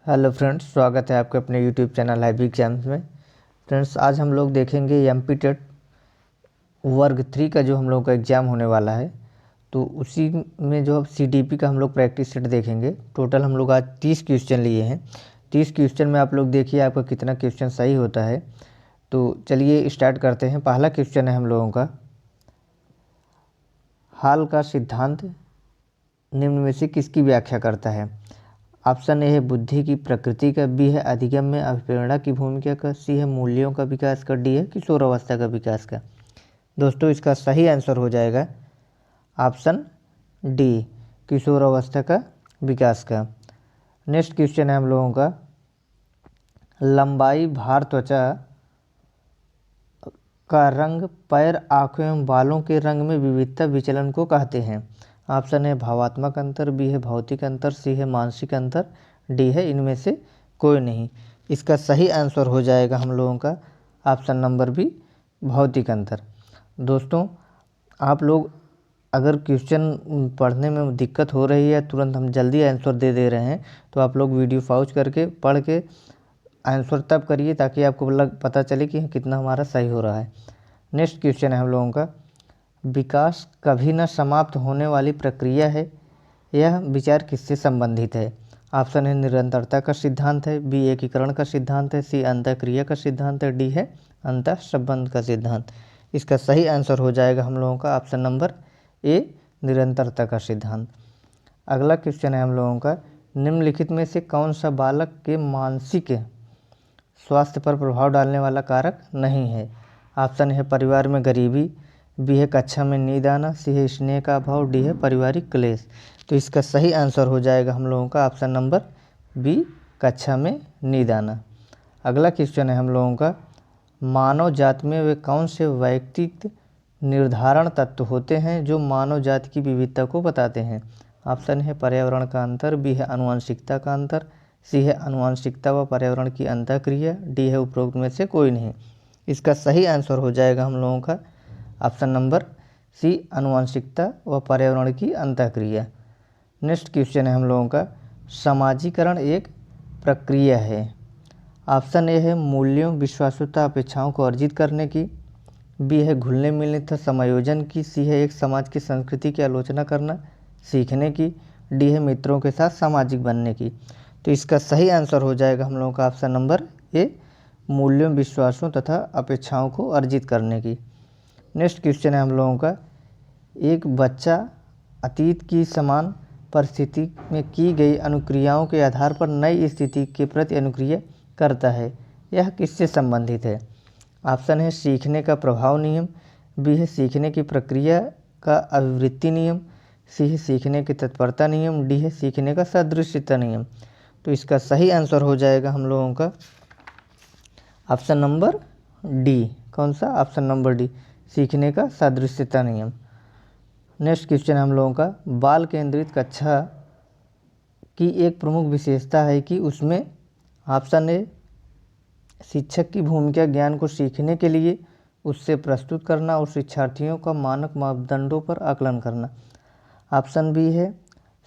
Hello friends, स्वागत है आपके अपने यूट्यूब चैनल हाईबी एग्जाम्स में। फ्रेंड्स, आज हम लोग देखेंगे एमपी टेट वर्ग 3 का जो हम लोग का एग्ज़ाम होने वाला है, तो उसी में जो सीडीपी का हम लोग प्रैक्टिस सेट देखेंगे। टोटल हम लोग आज 30 क्वेश्चन लिए हैं। 30 क्वेश्चन में आप लोग देखिए आपका कितना क्वेश्चन सही होता है। तो चलिए स्टार्ट करते हैं। पहला क्वेश्चन है हम लोगों का, हाल का सिद्धांत निम्न में से किसकी व्याख्या करता है? ऑप्शन ए है बुद्धि की प्रकृति का, बी है अधिगम में अभिप्रेरणा की भूमिका का, सी है मूल्यों का विकास का, डी है किशोरावस्था का विकास का। दोस्तों, इसका सही आंसर हो जाएगा ऑप्शन डी, किशोरावस्था का विकास का। नेक्स्ट क्वेश्चन है हम लोगों का, लंबाई, भार, त्वचा का रंग, पैर, आँखों एवं बालों के रंग में विविधता विचलन को कहते हैं। ऑप्शन है भावात्मक अंतर, बी है भौतिक अंतर, सी है मानसिक अंतर, डी है इनमें से कोई नहीं। इसका सही आंसर हो जाएगा हम लोगों का ऑप्शन नंबर बी, भौतिक अंतर। दोस्तों, आप लोग अगर क्वेश्चन पढ़ने में दिक्कत हो रही है, तुरंत हम जल्दी आंसर दे दे रहे हैं, तो आप लोग वीडियो पॉज करके पढ़ के आंसर तब करिए ताकि आपको पता चले कि कितना हमारा सही हो रहा है। नेक्स्ट क्वेश्चन है हम लोगों का, विकास कभी न समाप्त होने वाली प्रक्रिया है, यह विचार किससे संबंधित है? ऑप्शन है निरंतरता का सिद्धांत है, बी एकीकरण का सिद्धांत है, सी अंतःक्रिया का सिद्धांत है, डी है अंतः संबंध का सिद्धांत। इसका सही आंसर हो जाएगा हम लोगों का ऑप्शन नंबर ए, निरंतरता का सिद्धांत। अगला क्वेश्चन है हम लोगों का, निम्नलिखित में से कौन सा बालक के मानसिक स्वास्थ्य पर प्रभाव डालने वाला कारक नहीं है? ऑप्शन है परिवार में गरीबी, बी है कक्षा में नींद आना, सी है स्नेह का अभाव, डी है पारिवारिक क्लेश। तो इसका सही आंसर हो जाएगा हम लोगों का ऑप्शन नंबर बी, कक्षा में नींद आना। अगला क्वेश्चन है हम लोगों का, मानव जाति में वे कौन से वैयक्तिक निर्धारण तत्व होते हैं जो मानव जाति की विविधता को बताते हैं? ऑप्शन है पर्यावरण का अंतर, बी है आनुवंशिकता का अंतर, सी है आनुवंशिकता व पर्यावरण की अंतःक्रिया, डी है उपरोक्त में से कोई नहीं। इसका सही आंसर हो जाएगा हम लोगों का ऑप्शन नंबर सी, आनुवंशिकता व पर्यावरण की अंतःक्रिया। नेक्स्ट क्वेश्चन है हम लोगों का, समाजीकरण एक प्रक्रिया है। ऑप्शन ए है मूल्यों, विश्वासों तथा अपेक्षाओं को अर्जित करने की, बी है घुलने मिलने तथा समायोजन की, सी है एक समाज की संस्कृति की आलोचना करना सीखने की, डी है मित्रों के साथ सामाजिक बनने की। तो इसका सही आंसर हो जाएगा हम लोगों का ऑप्शन नंबर ए, मूल्यों, विश्वासों तथा अपेक्षाओं को अर्जित करने की। नेक्स्ट क्वेश्चन है हम लोगों का, एक बच्चा अतीत की समान परिस्थिति में की गई अनुक्रियाओं के आधार पर नई स्थिति के प्रति अनुक्रिया करता है, यह किससे संबंधित है? ऑप्शन है सीखने का प्रभाव नियम, बी है सीखने की प्रक्रिया का अभिवृत्ति नियम, सी है सीखने की तत्परता नियम, डी है सीखने का सदृश्यता नियम। तो इसका सही आंसर हो जाएगा हम लोगों का ऑप्शन नंबर डी। कौन सा? ऑप्शन नंबर डी, सीखने का सादृश्यता नियम। नेक्स्ट क्वेश्चन हम लोगों का, बाल केंद्रित कक्षा की एक प्रमुख विशेषता है कि उसमें ऑप्शन ए शिक्षक की भूमिका ज्ञान को सीखने के लिए उससे प्रस्तुत करना और शिक्षार्थियों का मानक मापदंडों पर आकलन करना। ऑप्शन बी है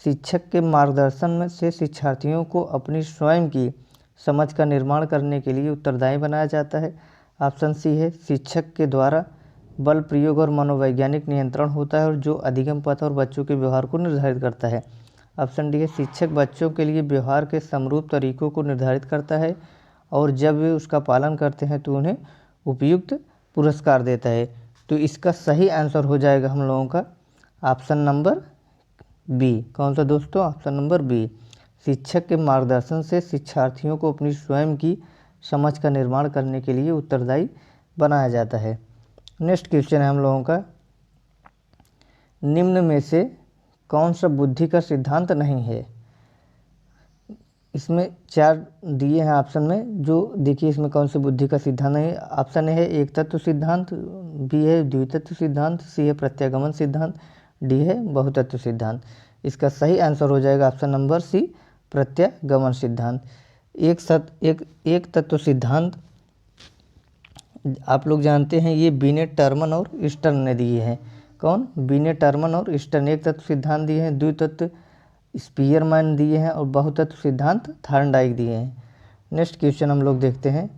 शिक्षक के मार्गदर्शन में से शिक्षार्थियों को अपनी स्वयं की समझ का निर्माण करने के लिए उत्तरदायी बनाया जाता है। ऑप्शन सी है शिक्षक के द्वारा बल प्रयोग और मनोवैज्ञानिक नियंत्रण होता है और जो अधिगम पथ और बच्चों के व्यवहार को निर्धारित करता है। ऑप्शन डी है शिक्षक बच्चों के लिए व्यवहार के समरूप तरीकों को निर्धारित करता है और जब वे उसका पालन करते हैं तो उन्हें उपयुक्त पुरस्कार देता है। तो इसका सही आंसर हो जाएगा हम लोगों का ऑप्शन नंबर बी। कौन सा दोस्तों? ऑप्शन नंबर बी, शिक्षक के मार्गदर्शन से शिक्षार्थियों को अपनी स्वयं की समझ का निर्माण करने के लिए उत्तरदायी बनाया जाता है। नेक्स्ट क्वेश्चन है हम लोगों का, निम्न में से कौन सा बुद्धि का सिद्धांत नहीं है? इसमें 4 दिए हैं ऑप्शन में, जो देखिए इसमें कौन सी बुद्धि का सिद्धांत नहीं है। ऑप्शन है एक तत्व सिद्धांत, बी है द्वितत्व सिद्धांत, सी है प्रत्यागमन सिद्धांत, डी है बहुतत्व सिद्धांत। इसका सही आंसर हो जाएगा ऑप्शन नंबर सी, प्रत्यागमन सिद्धांत। एक तत्व सिद्धांत आप लोग जानते हैं, ये बीनेट, टर्मन और ईस्टर्न ने दिए हैं। कौन? बीनेट, टर्मन और ईस्टर्न एक तत्व सिद्धांत दिए हैं। द्वितत्व स्पीयरमैन दिए हैं और बहुतत्व सिद्धांत थॉर्नडाइक दिए हैं। नेक्स्ट क्वेश्चन हम लोग देखते हैं,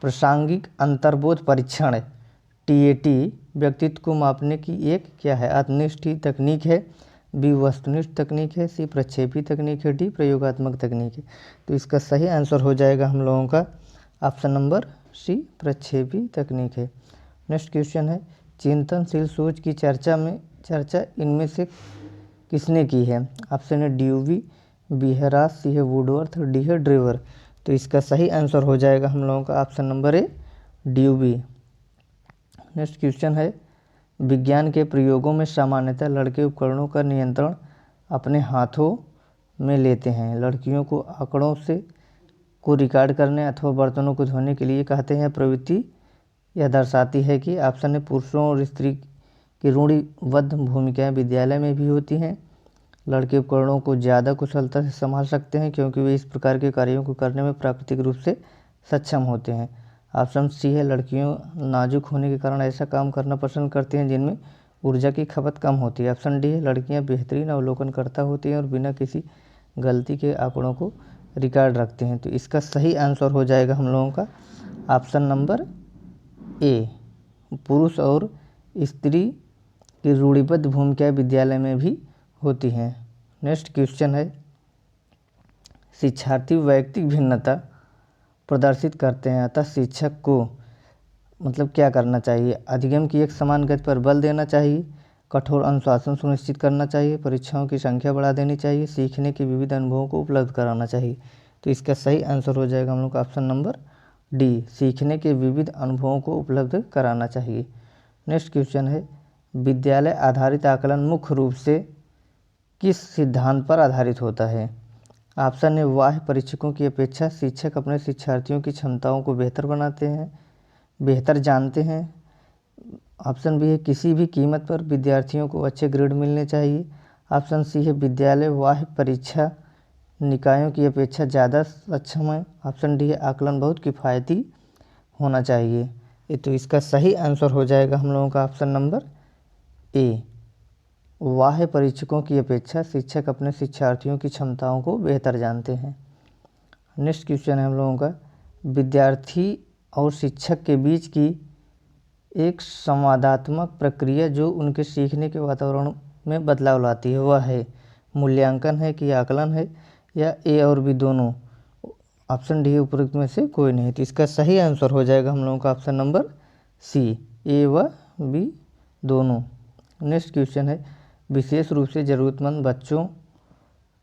प्रासंगिक अंतर्बोध परीक्षण TAT व्यक्तित्व को मापने की एक क्या है, आत्मनिष्ठ तकनीक है, B वस्तुनिष्ठ तकनीक है, C प्रक्षेपी तकनीक है, D प्रयोगात्मक तकनीक है। तो इसका सही आंसर हो जाएगा हम लोगों का ऑप्शन नंबर C प्रक्षेपी तकनीक है। नेक्स्ट क्वेश्चन है, चिंतनशील सोच की चर्चा इनमें से किसने की है, ऑप्शन है ड्यूवी, बी है रास, सी है वुडवर्थ, डी है ड्रेवर। तो इसका सही आंसर हो जाएगा हम लोगों का option number A dewy. Next question है, विज्ञान के प्रयोगों में सामान्यतः लड़के उपकरणों का नियंत्रण अपने हाथों में लेते हैं, लड़कियों को आंकड़ों को रिकॉर्ड करने अथवा बर्तनों को धोने के लिए कहते हैं। प्रवृत्ति यह दर्शाती है कि ऑप्शन है पुरुषों और स्त्री की रूढ़िबद्ध भूमिकाएं विद्यालय में भी होती हैं, लड़के उपकरणों को ज़्यादा कुशलता से संभाल सकते हैं क्योंकि वे इस प्रकार के कार्यों को करने में प्राकृतिक रूप से सक्षम होते हैं। ऑप्शन सी है लड़कियों नाजुक होने के कारण ऐसा काम करना पसंद करती हैं जिनमें ऊर्जा की खपत कम होती है। ऑप्शन डी है लड़कियां बेहतरीन अवलोकनकर्ता होती हैं और बिना किसी गलती के आंकड़ों को रिकॉर्ड रखते हैं। तो इसका सही आंसर हो जाएगा हम लोगों का ऑप्शन नंबर ए, पुरुष और स्त्री की रूढ़िबद्ध भूमिकाएं विद्यालय में भी होती हैं। नेक्स्ट क्वेश्चन है, शिक्षार्थी वैयक्तिक भिन्नता प्रदर्शित करते हैं अतः शिक्षक को मतलब क्या करना चाहिए, अधिगम की एक समान गति पर बल देना चाहिए, कठोर अनुशासन सुनिश्चित करना चाहिए, परीक्षाओं की संख्या बढ़ा देनी चाहिए, सीखने के विविध अनुभवों को उपलब्ध कराना चाहिए। तो इसका सही आंसर हो जाएगा हम लोग का ऑप्शन नंबर डी, सीखने के विविध अनुभवों को उपलब्ध कराना चाहिए। नेक्स्ट क्वेश्चन है, विद्यालय आधारित आकलन मुख्य रूप से किस सिद्धांत पर आधारित होता है। ऑप्शन है बाह्य परीक्षकों की अपेक्षा शिक्षक अपने शिक्षार्थियों की क्षमताओं को बेहतर जानते हैं। ऑप्शन बी है किसी भी कीमत पर विद्यार्थियों को अच्छे ग्रेड मिलने चाहिए। ऑप्शन सी है विद्यालय बाह्य परीक्षा निकायों की अपेक्षा ज़्यादा सक्षम है। ऑप्शन डी है आकलन बहुत किफ़ायती होना चाहिए। तो इसका सही आंसर हो जाएगा हम लोगों का ऑप्शन नंबर ए, बाह्य परीक्षकों की अपेक्षा शिक्षक अपने शिक्षार्थियों की क्षमताओं को बेहतर जानते हैं। नेक्स्ट क्वेश्चन है हम लोगों का, विद्यार्थी और शिक्षक के बीच की एक संवादात्मक प्रक्रिया जो उनके सीखने के वातावरण में बदलाव लाती है वह है मूल्यांकन है कि आकलन है या ए और बी दोनों। ऑप्शन डी उपरोक्त में से कोई नहीं। तो इसका सही आंसर हो जाएगा हम लोगों का ऑप्शन नंबर सी, ए व बी दोनों। नेक्स्ट क्वेश्चन है, विशेष रूप से ज़रूरतमंद बच्चों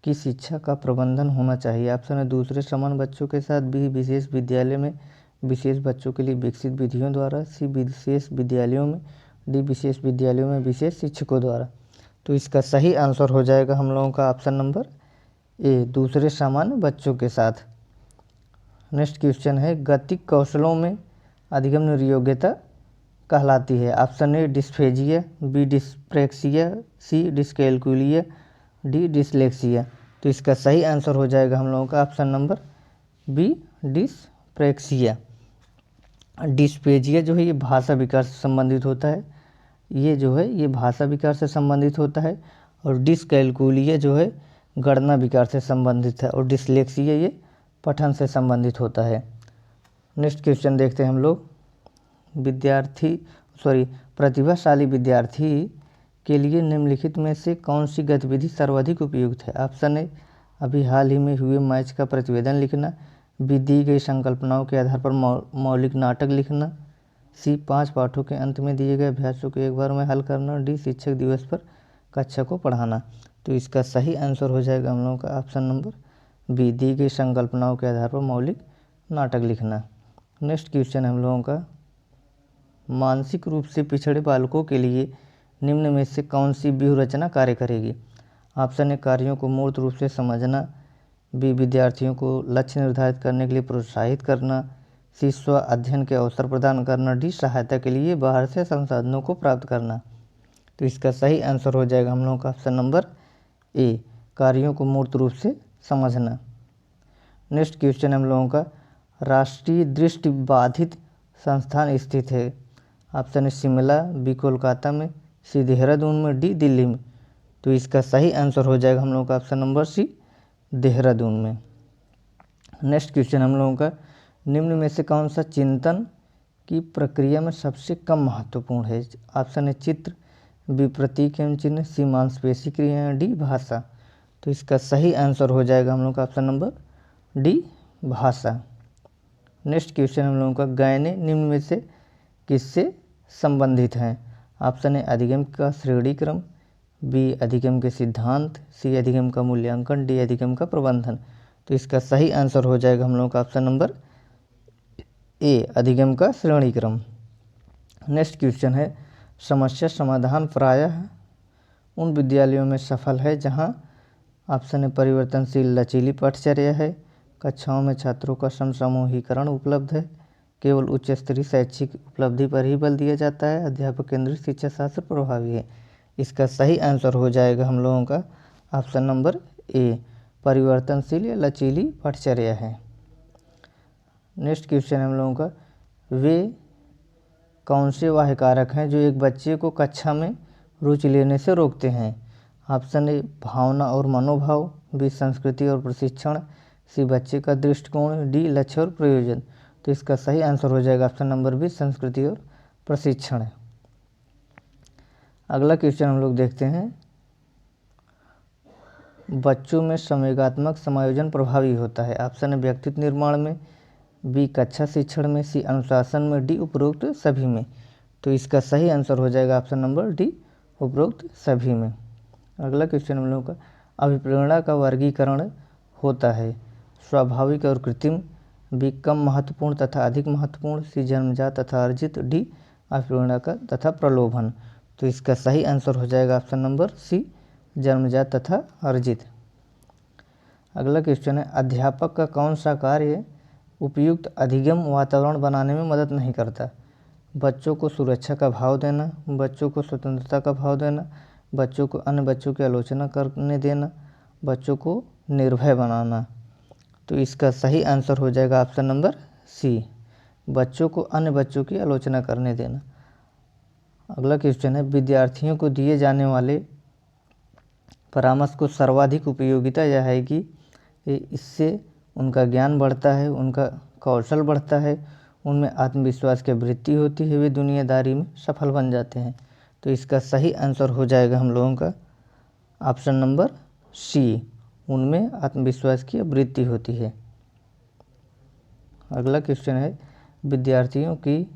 की शिक्षा का प्रबंधन होना चाहिए। ऑप्शन है दूसरे समान बच्चों के साथ, बी विशेष विद्यालय में विशेष बच्चों के लिए विकसित विधियों द्वारा, सी विशेष विद्यालयों में, डी विशेष विद्यालयों में विशेष शिक्षकों द्वारा। तो इसका सही आंसर हो जाएगा हम लोगों का ऑप्शन नंबर ए, दूसरे सामान्य बच्चों के साथ। नेक्स्ट क्वेश्चन है, गतिक कौशलों में अधिगम योग्यता कहलाती है। Option a dysphagia, b dyspraxia, c dyscalculia, d dyslexia. तो इसका सही आंसर हो जाएगा हम लोगों का option number b dyspraxia. Dysphagia जो है ये भाषा विकार से संबंधित होता है, ये भाषा विकार से संबंधित होता है, और डिसकैल्कुलिया जो है गणना विकार से संबंधित है, और डिसलेक्सिया ये पठन से संबंधित होता है। नेक्स्ट क्वेश्चन देखते हैं हम लोग, प्रतिभाशाली विद्यार्थी के लिए निम्नलिखित में से कौन सी गतिविधि सर्वाधिक उपयुक्त है। ऑप्शन ए अभी हाल ही में हुए मैच का प्रतिवेदन लिखना, बी दी गई संकल्पनाओं के आधार पर मौलिक नाटक लिखना, सी 5 पाठों के अंत में दिए गए अभ्यासों को एक बार में हल करना, डी शिक्षक दिवस पर कक्षा को पढ़ाना। तो इसका सही आंसर हो जाएगा हम लोगों का ऑप्शन नंबर बी, दी गई संकल्पनाओं के आधार पर मौलिक नाटक लिखना। नेक्स्ट क्वेश्चन है हम लोगों का, मानसिक रूप से पिछड़े बालकों के लिए निम्न में से कौन सी व्यूह रचना कार्य करेगी। ऑप्शन ए कार्यों को मूर्त रूप से समझना, बी विद्यार्थियों को लक्ष्य निर्धारित करने के लिए प्रोत्साहित करना, सी स्व अध्ययन के अवसर प्रदान करना, डी सहायता के लिए बाहर से संसाधनों को प्राप्त करना। तो इसका सही आंसर हो जाएगा हम लोगों का ऑप्शन नंबर ए, कार्यों को मूर्त रूप से समझना। नेक्स्ट क्वेश्चन हम लोगों का, राष्ट्रीय दृष्टिबाधित संस्थान स्थित है। Option A Shimla, B Kolkata में, सी देहरादून में, डी दिल्ली में। तो इसका सही आंसर हो जाएगा हम लोगों का ऑप्शन नंबर सी, देहरादून में। नेक्स्ट क्वेश्चन हम लोगों का, निम्न में से कौन सा चिंतन की प्रक्रिया में सबसे कम महत्वपूर्ण है? ऑप्शन है चित्र, बी प्रतीक एवं चिन्ह, सी मांसपेशी क्रियाएं, डी भाषा। तो इसका सही आंसर हो जाएगा हम लोग का ऑप्शन नंबर डी, भाषा। नेक्स्ट क्वेश्चन हम लोगों का, गायने निम्न में से किससे संबंधित हैं? ऑप्शन है अधिगम का श्रेणी क्रम, बी अधिगम के सिद्धांत, सी अधिगम का मूल्यांकन, डी अधिगम का प्रबंधन। तो इसका सही आंसर हो जाएगा हम लोगों का ऑप्शन नंबर ए, अधिगम का श्रेणी क्रम। नेक्स्ट क्वेश्चन है, समस्या समाधान प्रायः उन विद्यालयों में सफल है जहां ऑप्शन है परिवर्तनशील लचीली पाठचर्या है, कक्षाओं में छात्रों का समसमूहीकरण उपलब्ध है, केवल उच्च स्तरीय शैक्षिक उपलब्धि पर ही बल दिया जाता है, अध्यापक केंद्रित शिक्षा शास्त्र प्रभावी है। इसका सही आंसर हो जाएगा हम लोगों का ऑप्शन नंबर ए, परिवर्तनशील या लचीली पाठचर्या है। नेक्स्ट क्वेश्चन हम लोगों का, वे कौन से बाह्य कारक हैं जो एक बच्चे को कक्षा में रुचि लेने से रोकते हैं? ऑप्शन ए भावना और मनोभाव, बी संस्कृति और प्रशिक्षण, सी बच्चे का दृष्टिकोण, डी लक्ष्य और प्रयोजन। तो इसका सही आंसर हो जाएगा ऑप्शन नंबर बी, संस्कृति और प्रशिक्षण। अगला क्वेश्चन हम लोग देखते हैं, बच्चों में संवेगात्मक समायोजन प्रभावी होता है? ऑप्शन है व्यक्तित्व निर्माण में, बी कक्षा शिक्षण में, सी अनुशासन में, डी उपरोक्त सभी में। तो इसका सही आंसर हो जाएगा ऑप्शन नंबर डी, उपरोक्त सभी में। अगला क्वेश्चन हम लोगों का, अभिप्रेरणा का वर्गीकरण होता है स्वाभाविक और कृत्रिम, बी कम महत्वपूर्ण तथा अधिक महत्वपूर्ण, सी जन्मजात तथा अर्जित, डी अभिप्रेरणा का तथा प्रलोभन। तो इसका सही आंसर हो जाएगा ऑप्शन नंबर सी, जन्मजात तथा अर्जित। अगला क्वेश्चन है, अध्यापक का कौन सा कार्य उपयुक्त अधिगम वातावरण बनाने में मदद नहीं करता? बच्चों को सुरक्षा का भाव देना, बच्चों को स्वतंत्रता का भाव देना, बच्चों को अन्य बच्चों की आलोचना करने देना, बच्चों को निर्भय बनाना। तो इसका सही आंसर हो जाएगा ऑप्शन नंबर सी, बच्चों को अन्य बच्चों की आलोचना करने देना। अगला क्वेश्चन है, विद्यार्थियों को दिए जाने वाले परामर्श को सर्वाधिक उपयोगिता यह है कि इससे उनका ज्ञान बढ़ता है, उनका कौशल बढ़ता है, उनमें आत्मविश्वास की वृद्धि होती है, वे दुनियादारी में सफल बन जाते हैं। तो इसका सही आंसर हो जाएगा हम लोगों का ऑप्शन नंबर सी, उनमें आत्मविश्वास की वृद्धि होती है। अगला क्वेश्चन है, विद्यार्थियों की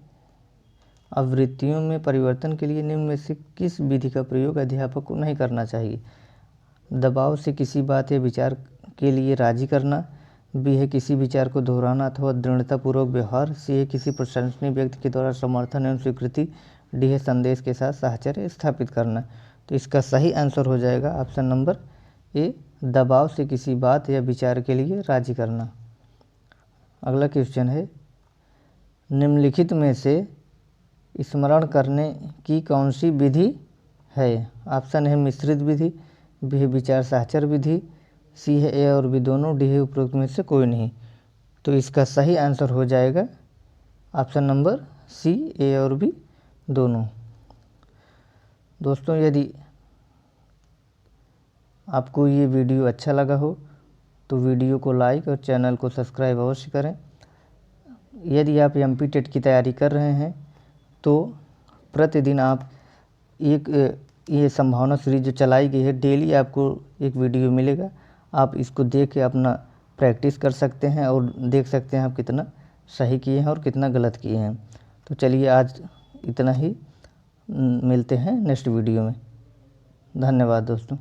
आवृत्तियों में परिवर्तन के लिए निम्न में से किस विधि का प्रयोग अध्यापक को नहीं करना चाहिए? दबाव से किसी बात या विचार के लिए राजी करना, बी है किसी विचार को दोहराना अथवा दृढ़तापूर्वक व्यवहार, सी है किसी प्रशंसनीय व्यक्ति के द्वारा समर्थन एवं स्वीकृति, डी है संदेश के साथ साहचर्य स्थापित करना। तो इसका सही आंसर हो जाएगा ऑप्शन नंबर ए, दबाव से किसी बात या विचार के लिए राजी करना। अगला क्वेश्चन है, निम्नलिखित में से स्मरण करने की कौन सी विधि है? ऑप्शन है मिश्रित विधि, बी है विचार साहचर्य विधि, सी है ए और बी दोनों, डी है उपरोक्त में से कोई नहीं। तो इसका सही आंसर हो जाएगा ऑप्शन नंबर सी, ए और बी दोनों। दोस्तों, यदि आपको ये वीडियो अच्छा लगा हो तो वीडियो को लाइक और चैनल को सब्सक्राइब अवश्य करें। यदि आप एमपी टेट की तैयारी कर रहे हैं तो प्रतिदिन आप ये संभावना सीरीज जो चलाई गई है, डेली आपको एक वीडियो मिलेगा। आप इसको देख के अपना प्रैक्टिस कर सकते हैं और देख सकते हैं आप कितना सही किए हैं और कितना गलत किए हैं। तो चलिए आज इतना ही, मिलते हैं नेक्स्ट वीडियो में। धन्यवाद दोस्तों।